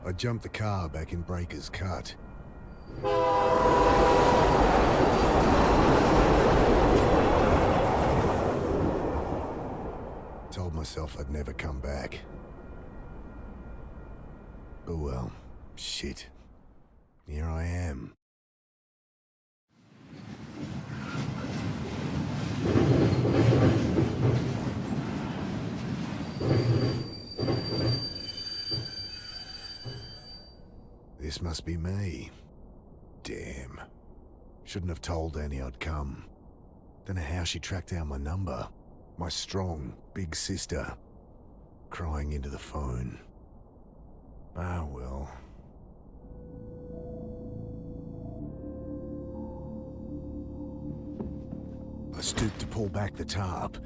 I jumped the car back in Breaker's Cut. Told myself I'd never come back. Oh well, shit. Here I am. This must be me. Damn. Shouldn't have told Annie I'd come. Don't know how she tracked down my number. My strong, big sister. Crying into the phone. Ah, well. I stooped to pull back the tarp.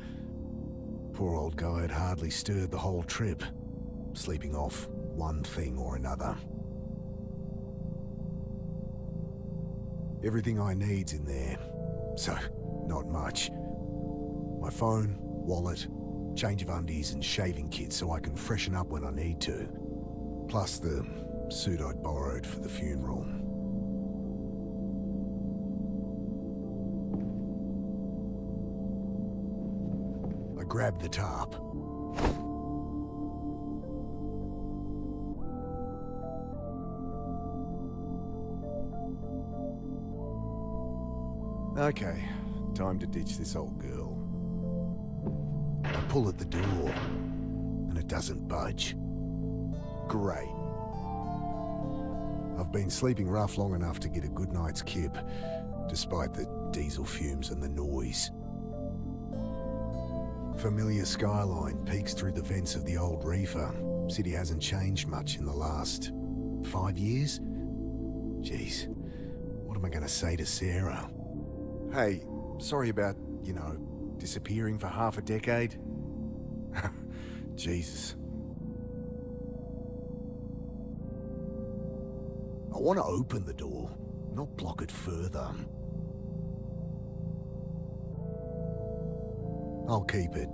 Poor old guy had hardly stirred the whole trip, sleeping off one thing or another. Everything I need's in there, so not much. My phone, wallet, change of undies and shaving kit so I can freshen up when I need to. Plus the suit I'd borrowed for the funeral. I grabbed the tarp. Okay, time to ditch this old girl. I pull at the door, and it doesn't budge. Great. I've been sleeping rough long enough to get a good night's kip, despite the diesel fumes and the noise. Familiar skyline peeks through the vents of the old reefer. City hasn't changed much in the last 5 years? Jeez, what am I gonna say to Sarah? Hey, sorry about, disappearing for half a decade. Jesus. I want to open the door, not block it further. I'll keep it.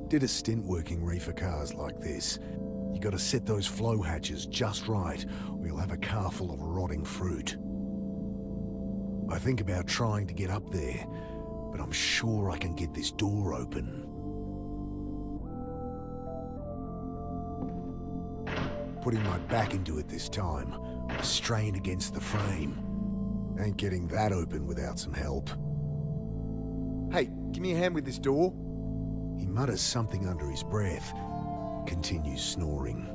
Did a stint working reefer cars like this. You gotta set those flow hatches just right, or you'll have a car full of rotting fruit. I think about trying to get up there, but I'm sure I can get this door open. Putting my back into it this time, I strain against the frame. Ain't getting that open without some help. Hey, give me a hand with this door. He mutters something under his breath. Continues snoring.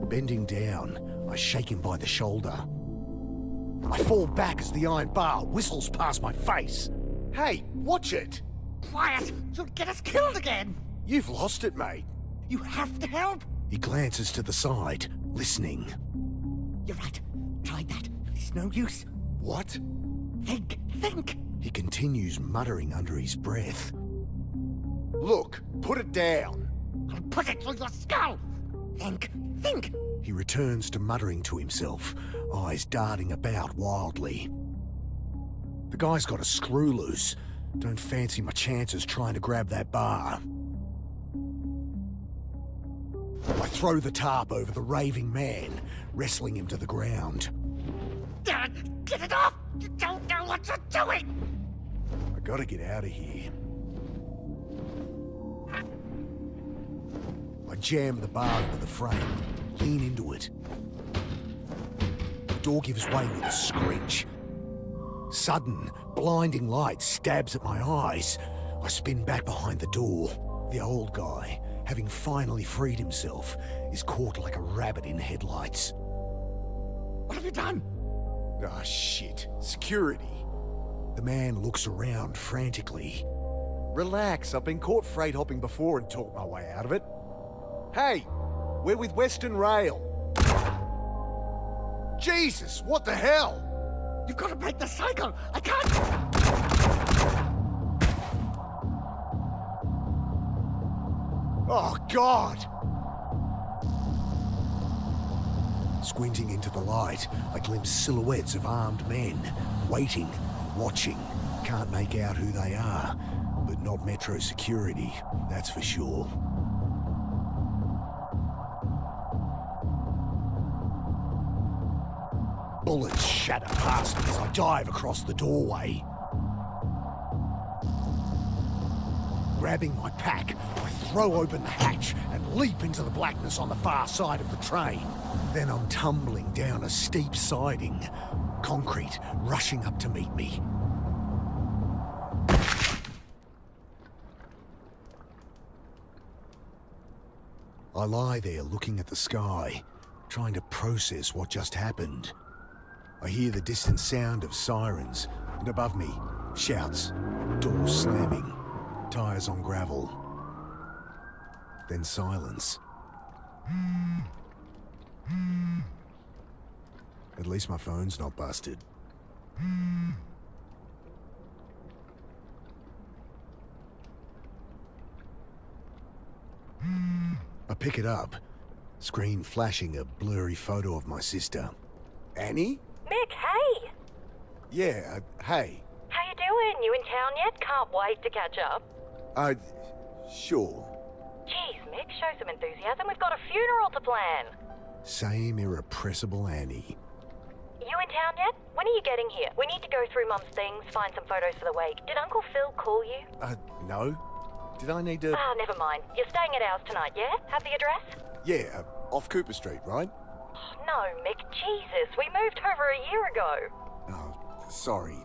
Bending down, I shake him by the shoulder. I fall back as the iron bar whistles past my face. Hey, watch it! Quiet! You'll get us killed again! You've lost it, mate. You have to help! He glances to the side, listening. You're right. Tried that. It's no use. What? Think! He continues muttering under his breath. Look, put it down. I'll put it through your skull! Think! He returns to muttering to himself, eyes darting about wildly. The guy's got a screw loose. Don't fancy my chances trying to grab that bar. I throw the tarp over the raving man, wrestling him to the ground. Get it off! You don't know what you're doing! I gotta get out of here. I jam the bar into the frame, lean into it. The door gives way with a screech. Sudden, blinding light stabs at my eyes. I spin back behind the door. The old guy, having finally freed himself, is caught like a rabbit in headlights. What have you done? Ah, shit. Security. The man looks around frantically. Relax, I've been caught freight hopping before and talked my way out of it. Hey, we're with Western Rail. Jesus, what the hell? You've got to break the cycle! I can't... Oh, God! Squinting into the light, I glimpse silhouettes of armed men, waiting and watching. Can't make out who they are, but not Metro security, that's for sure. Bullets shatter past me as I dive across the doorway. Grabbing my pack, I throw open the hatch and leap into the blackness on the far side of the train. Then I'm tumbling down a steep siding, concrete rushing up to meet me. I lie there looking at the sky, trying to process what just happened. I hear the distant sound of sirens, and above me, shouts, doors slamming, tires on gravel. Then silence. At least my phone's not busted. I pick it up, screen flashing a blurry photo of my sister. Annie? Mick, hey! Yeah, hey. How you doing? You in town yet? Can't wait to catch up. Sure. Jeez, Mick, show some enthusiasm. We've got a funeral to plan. Same irrepressible Annie. You in town yet? When are you getting here? We need to go through Mum's things, find some photos for the wake. Did Uncle Phil call you? No. Did I need to... Never mind. You're staying at ours tonight, yeah? Have the address? Yeah, off Cooper Street, right? Oh, no, Mick, Jesus. We moved over a year ago. Oh, sorry.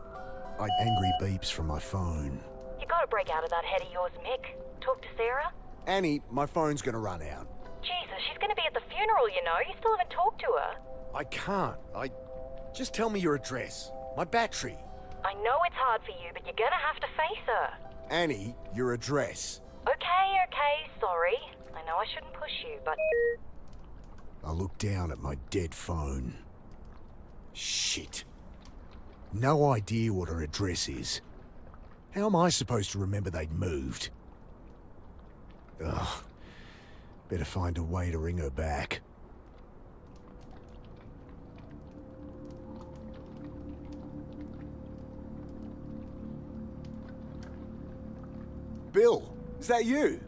Angry beeps from my phone. You gotta break out of that head of yours, Mick. Talk to Sarah? Annie, my phone's gonna run out. Jesus, she's gonna be at the funeral, you know. You still haven't talked to her. I can't. Just tell me your address. My battery. I know it's hard for you, but you're gonna have to face her. Annie, your address. Okay, sorry. I know I shouldn't push you, but... I look down at my dead phone. Shit. No idea what her address is. How am I supposed to remember they'd moved? Ugh. Better find a way to ring her back. Bill, is that you?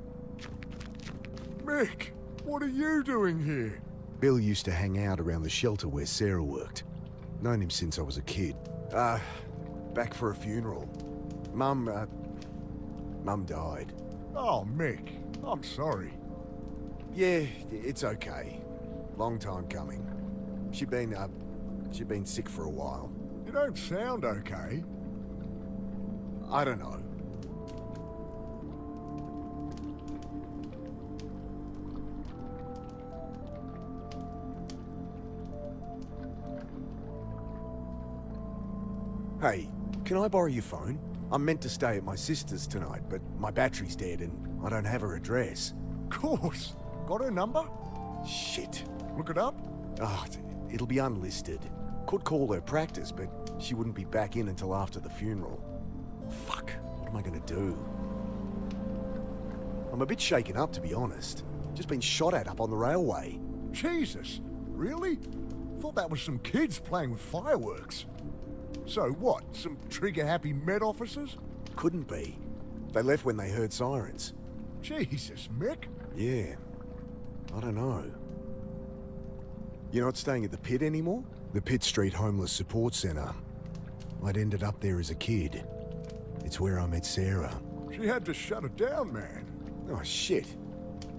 Mick, what are you doing here? Bill used to hang out around the shelter where Sarah worked. Known him since I was a kid. Back for a funeral. Mum died. Oh, Mick, I'm sorry. Yeah, it's okay. Long time coming. She'd been sick for a while. You don't sound okay. I don't know. Hey, can I borrow your phone? I'm meant to stay at my sister's tonight, but my battery's dead and I don't have her address. Course. Got her number? Shit. Look it up? It'll be unlisted. Could call her practice, but she wouldn't be back in until after the funeral. Fuck, what am I gonna do? I'm a bit shaken up, to be honest. Just been shot at up on the railway. Jesus, really? Thought that was some kids playing with fireworks. So what, some trigger-happy Met officers? Couldn't be. They left when they heard sirens. Jesus, Mick. Yeah, I don't know. You're not staying at the pit anymore? The Pitt Street Homeless Support Centre. I'd ended up there as a kid. It's where I met Sarah. She had to shut it down, man. Oh, shit.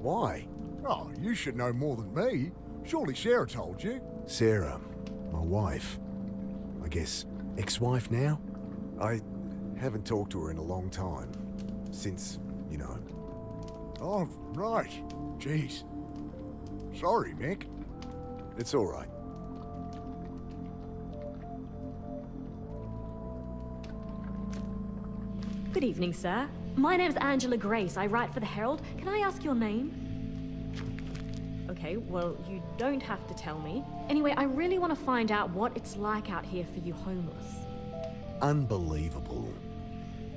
Why? Oh, you should know more than me. Surely Sarah told you. Sarah, my wife. I guess ex-wife now? I haven't talked to her in a long time. Since, you know. Oh, right. Jeez. Sorry, Mick. It's all right. Good evening, sir. My name's Angela Grace. I write for the Herald. Can I ask your name? Okay, well, you don't have to tell me. Anyway, I really want to find out what it's like out here for you homeless. Unbelievable.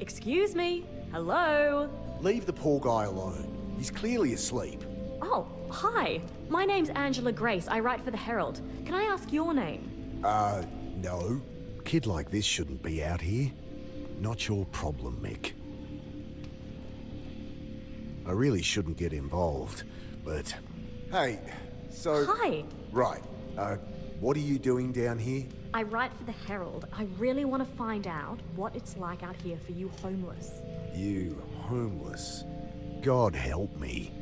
Excuse me? Hello? Leave the poor guy alone. He's clearly asleep. Oh, hi. My name's Angela Grace. I write for the Herald. Can I ask your name? No. Kid like this shouldn't be out here. Not your problem, Mick. I really shouldn't get involved, but... Hey, so... Hi. Right. What are you doing down here? I write for the Herald. I really want to find out what it's like out here for you homeless. You homeless? God help me.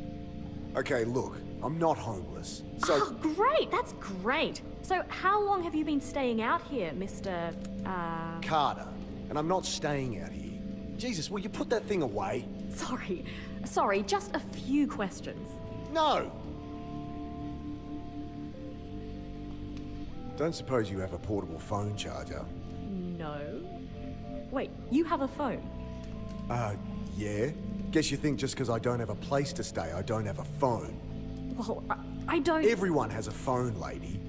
Okay, look, I'm not homeless. So... Oh, great! That's great! So, how long have you been staying out here, Mr. Carter. And I'm not staying out here. Jesus, will you put that thing away? Sorry, just a few questions. No! Don't suppose you have a portable phone charger? No. Wait, you have a phone? Yeah? Guess you think just because I don't have a place to stay, I don't have a phone. Well, I don't... Everyone has a phone, lady.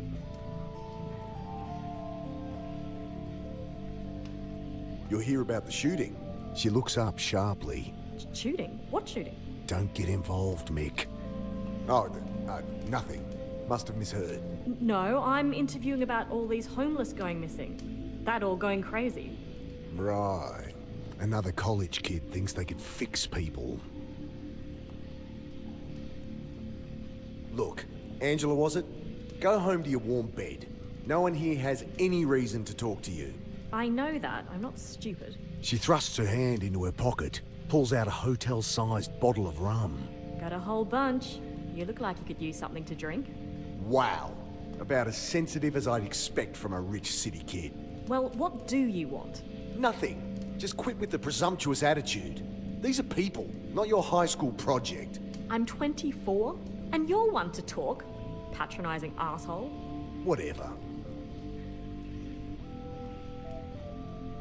You'll hear about the shooting. She looks up sharply. Shooting? What shooting? Don't get involved, Mick. Oh, nothing. Must have misheard. No, I'm interviewing about all these homeless going missing. That all going crazy. Right. Another college kid thinks they can fix people. Look, Angela, was it? Go home to your warm bed. No one here has any reason to talk to you. I know that. I'm not stupid. She thrusts her hand into her pocket, pulls out a hotel-sized bottle of rum. Got a whole bunch. You look like you could use something to drink. Wow. About as sensitive as I'd expect from a rich city kid. Well, what do you want? Nothing. Just quit with the presumptuous attitude. These are people, not your high school project. I'm 24, and you're one to talk. Patronizing asshole. Whatever.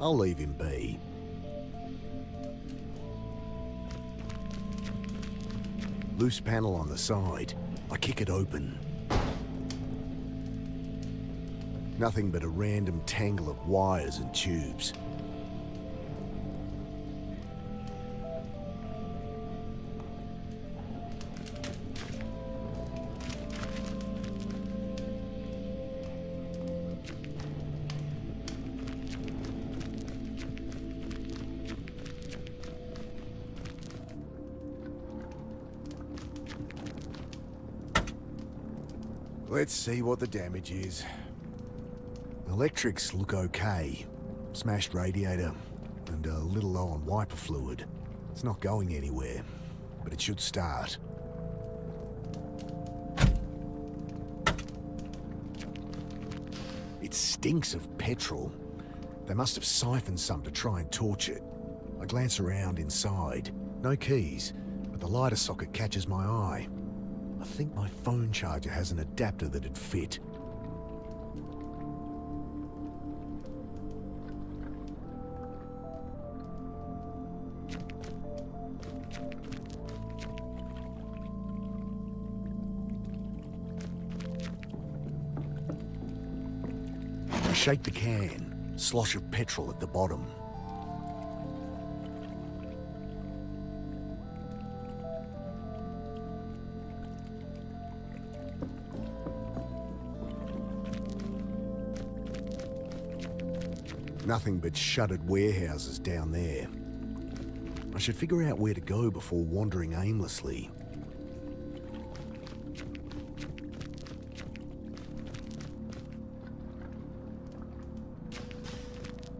I'll leave him be. Loose panel on the side. I kick it open. Nothing but a random tangle of wires and tubes. Let's see what the damage is. Electrics look okay. Smashed radiator and a little low on wiper fluid. It's not going anywhere, but it should start. It stinks of petrol. They must have siphoned some to try and torch it. I glance around inside. No keys, but the lighter socket catches my eye. I think my phone charger has an adapter that'd fit. I shake the can, slosh of petrol at the bottom. Nothing but shuttered warehouses down there. I should figure out where to go before wandering aimlessly.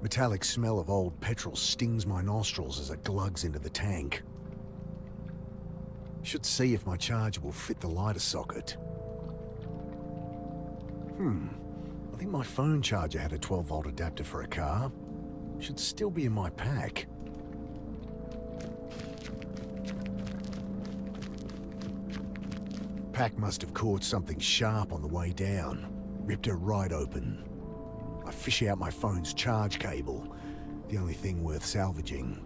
Metallic smell of old petrol stings my nostrils as it glugs into the tank. Should see if my charger will fit the lighter socket. I think my phone charger had a 12-volt adapter for a car. Should still be in my pack. Pack must have caught something sharp on the way down. Ripped her right open. I fish out my phone's charge cable. The only thing worth salvaging.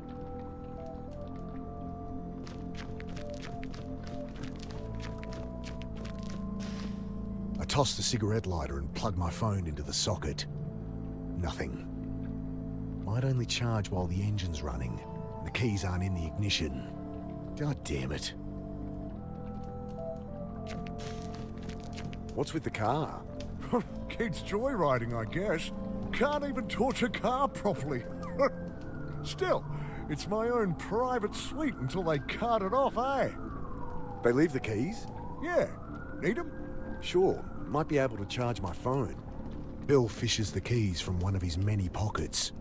I toss the cigarette lighter and plug my phone into the socket. Nothing. Might only charge while the engine's running. The keys aren't in the ignition. God damn it. What's with the car? Kids joyriding, I guess. Can't even torch a car properly. Still, it's my own private suite until they cart it off, eh? They leave the keys? Yeah. Need them? Sure. Might be able to charge my phone. Bill fishes the keys from one of his many pockets.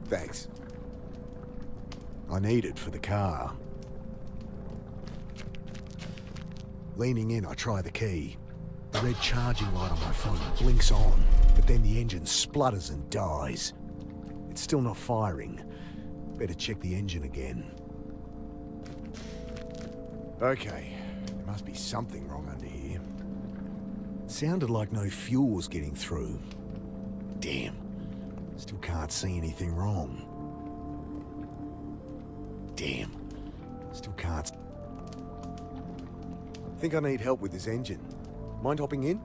Thanks. I need it for the car. Leaning in, I try the key. The red charging light on my phone blinks on, but then the engine splutters and dies. It's still not firing. Better check the engine again. Okay, there must be something wrong under here. Sounded like no fuel was getting through. Damn. Still can't see anything wrong. Damn. Still can't... Think I need help with this engine. Mind hopping in?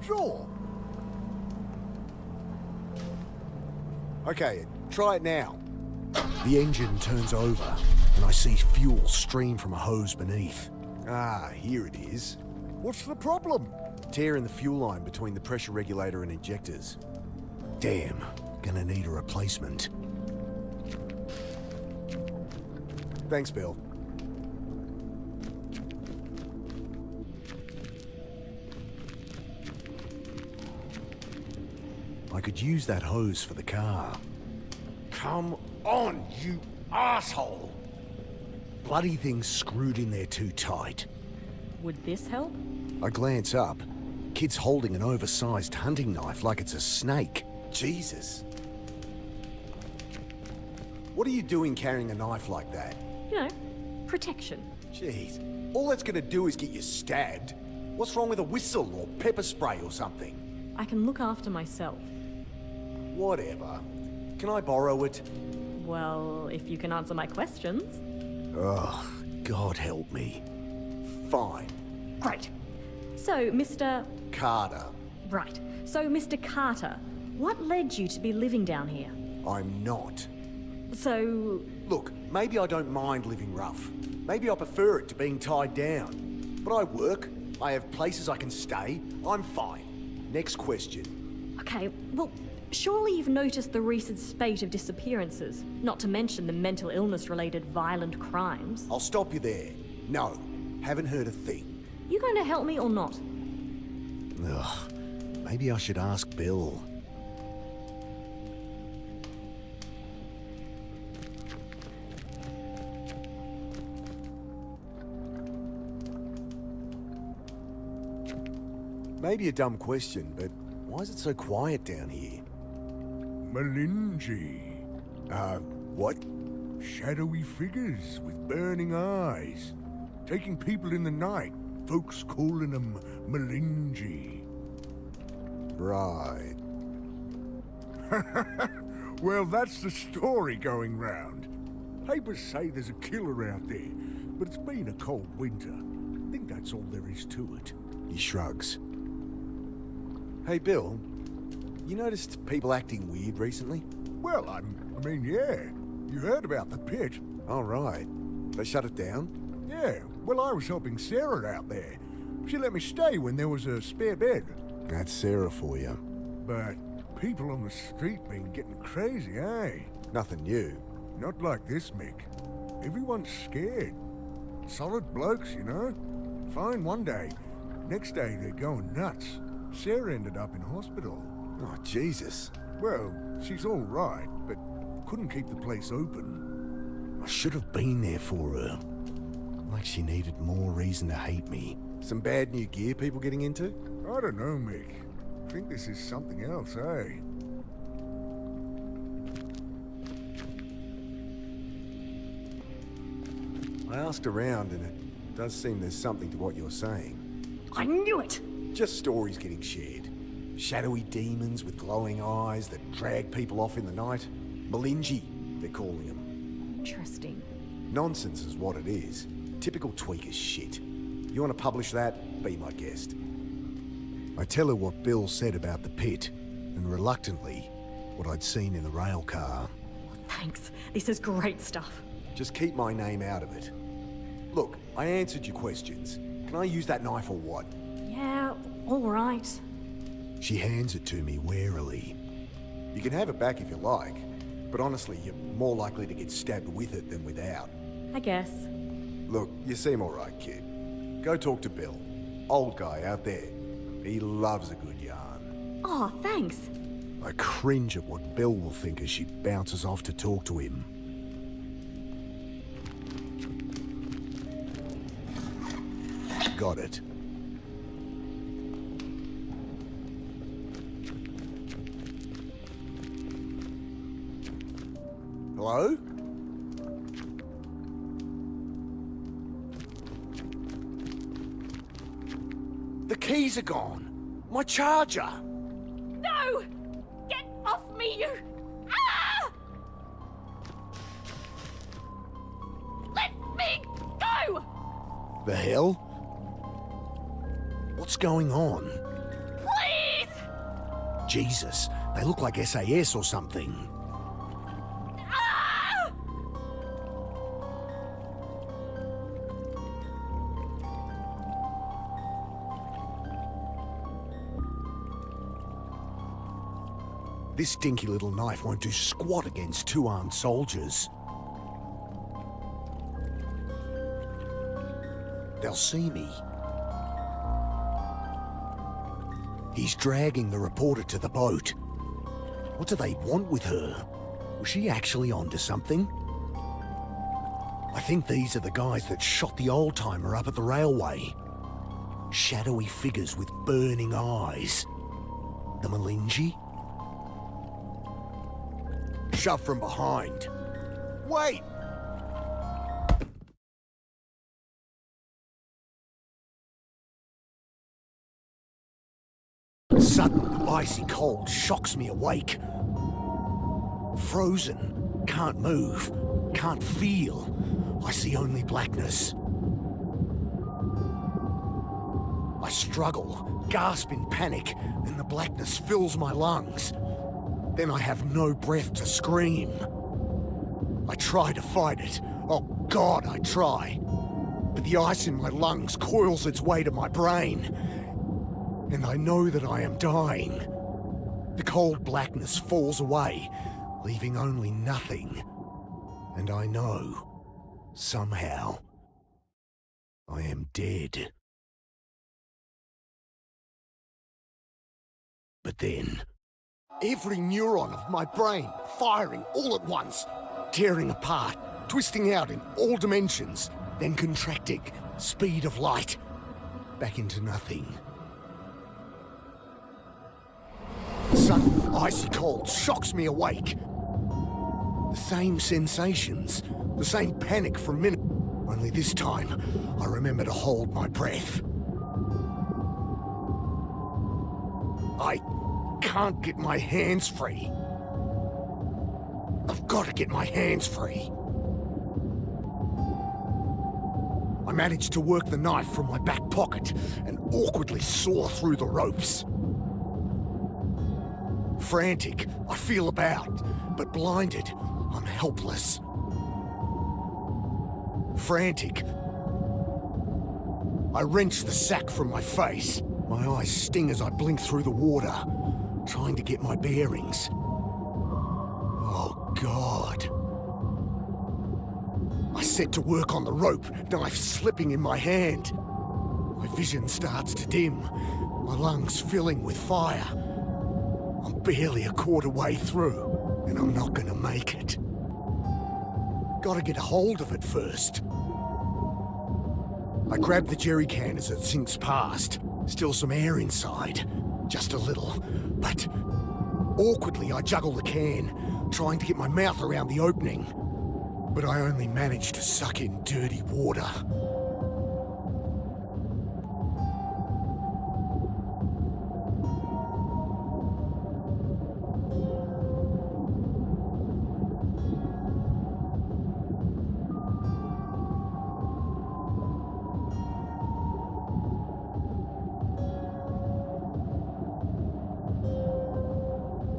Sure. Okay, try it now. The engine turns over, and I see fuel stream from a hose beneath. Ah, here it is. What's the problem? Tear in the fuel line between the pressure regulator and injectors. Damn, gonna need a replacement. Thanks, Bill. I could use that hose for the car. Come on, you asshole! Bloody thing's screwed in there too tight. Would this help? I glance up. Kid's holding an oversized hunting knife like it's a snake. Jesus. What are you doing carrying a knife like that? You know, protection. Jeez. All that's gonna do is get you stabbed. What's wrong with a whistle or pepper spray or something? I can look after myself. Whatever. Can I borrow it? Well, if you can answer my questions. Ugh, God help me. Fine. Great. So, Mr. Carter. Right. So, Mr. Carter, what led you to be living down here? I'm not. So, Look, maybe I don't mind living rough. Maybe I prefer it to being tied down. But I work, I have places I can stay, I'm fine. Next question. okay, well, surely you've noticed the recent spate of disappearances, not to mention the mental illness-related violent crimes. I'll stop you there. No, haven't heard a thing. You going to help me or not? Ugh, maybe I should ask Bill. Maybe a dumb question, but why is it so quiet down here? Malinji. What? Shadowy figures with burning eyes. Taking people in the night. Folks calling them Malinji. Right. Well, that's the story going round. Papers say there's a killer out there, but it's been a cold winter. I think that's all there is to it. He shrugs. Hey, Bill, you noticed people acting weird recently? Well, I mean, yeah. You heard about the pit. All right. They shut it down? Yeah, well, I was helping Sarah out there. She let me stay when there was a spare bed. That's Sarah for you. But people on the street been getting crazy, eh? Nothing new. Not like this, Mick. Everyone's scared. Solid blokes, you know? Fine one day. Next day, they're going nuts. Sarah ended up in hospital. Oh, Jesus. Well, she's all right, but couldn't keep the place open. I should have been there for her. Like she needed more reason to hate me. Some bad new gear people getting into? I don't know, Mick. I think this is something else, eh? I asked around, and it does seem there's something to what you're saying. I knew it! Just stories getting shared. Shadowy demons with glowing eyes that drag people off in the night. Malinji, they're calling them. Interesting. Nonsense is what it is. Typical tweaker shit. You want to publish that? Be my guest. I tell her what Bill said about the pit, and reluctantly, what I'd seen in the rail car. Thanks. This is great stuff. Just keep my name out of it. Look, I answered your questions. Can I use that knife or what? Yeah, All right. She hands it to me warily. You can have it back if you like, but honestly, you're more likely to get stabbed with it than without. I guess. Look, you seem alright, kid. Go talk to Bill. Old guy out there. He loves a good yarn. Oh, thanks. I cringe at what Bill will think as she bounces off to talk to him. Got it. Hello? The keys are gone. My charger. No! Get off me, you! Ah! Let me go! The hell? What's going on? Please! Jesus, they look like SAS or something. Ah! This dinky little knife won't do squat against two armed soldiers. They'll see me. He's dragging the reporter to the boat. What do they want with her? Was she actually onto something? I think these are the guys that shot the old-timer up at the railway. Shadowy figures with burning eyes. The Malinji? Shove from behind. Wait! Sudden, icy cold shocks me awake. Frozen. Can't move. Can't feel. I see only blackness. I struggle, gasp in panic, and the blackness fills my lungs. Then I have no breath to scream. I try to fight it. Oh God, I try. But the ice in my lungs coils its way to my brain. And I know that I am dying. The cold blackness falls away, leaving only nothing. And I know, somehow, I am dead. But then, every neuron of my brain firing all at once, tearing apart, twisting out in all dimensions, then contracting, speed of light, back into nothing. Sudden, icy cold shocks me awake. The same sensations, the same panic for a minute. Only this time, I remember to hold my breath. I can't get my hands free. I've got to get my hands free. I managed to work the knife from my back pocket and awkwardly saw through the ropes. Frantic, I feel about, but blinded, I'm helpless. Frantic, I wrench the sack from my face. My eyes sting as I blink through the water, trying to get my bearings. Oh, God. I set to work on the rope, knife slipping in my hand. My vision starts to dim, my lungs filling with fire. I'm barely a quarter way through, and I'm not gonna make it. Gotta get a hold of it first. I grab the jerry can as it sinks past. Still some air inside. Just a little. But awkwardly I juggle the can, trying to get my mouth around the opening. But I only manage to suck in dirty water.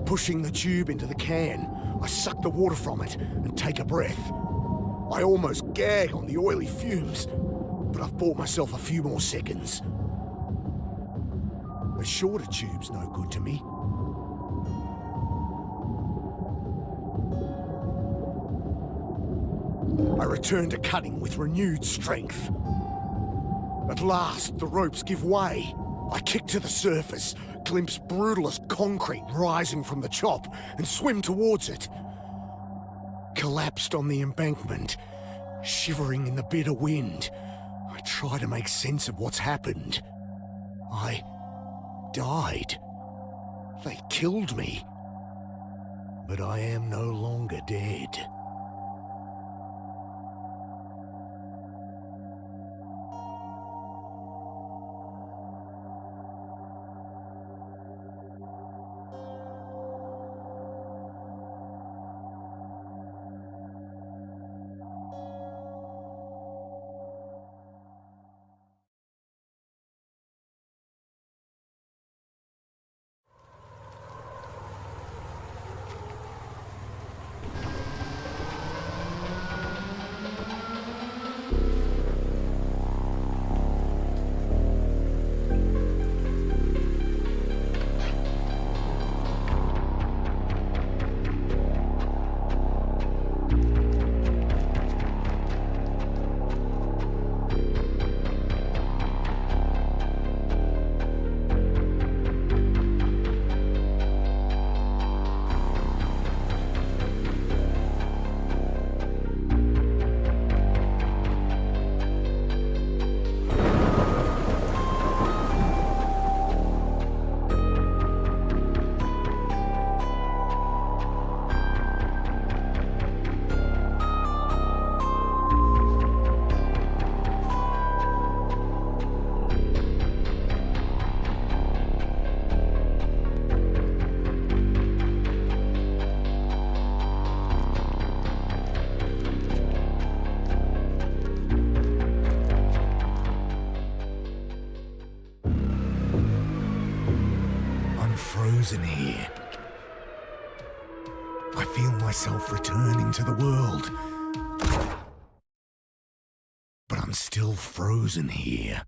Pushing the tube into the can, I suck the water from it and take a breath. I almost gag on the oily fumes, but I've bought myself a few more seconds. A shorter tube's no good to me. I return to cutting with renewed strength. At last, the ropes give way. I kick to the surface, glimpse brutalist concrete rising from the chop, and swim towards it. Collapsed on the embankment, shivering in the bitter wind, I try to make sense of what's happened. I died. They killed me. But I am no longer dead. Frozen here. I feel myself returning to the world. But I'm still frozen here.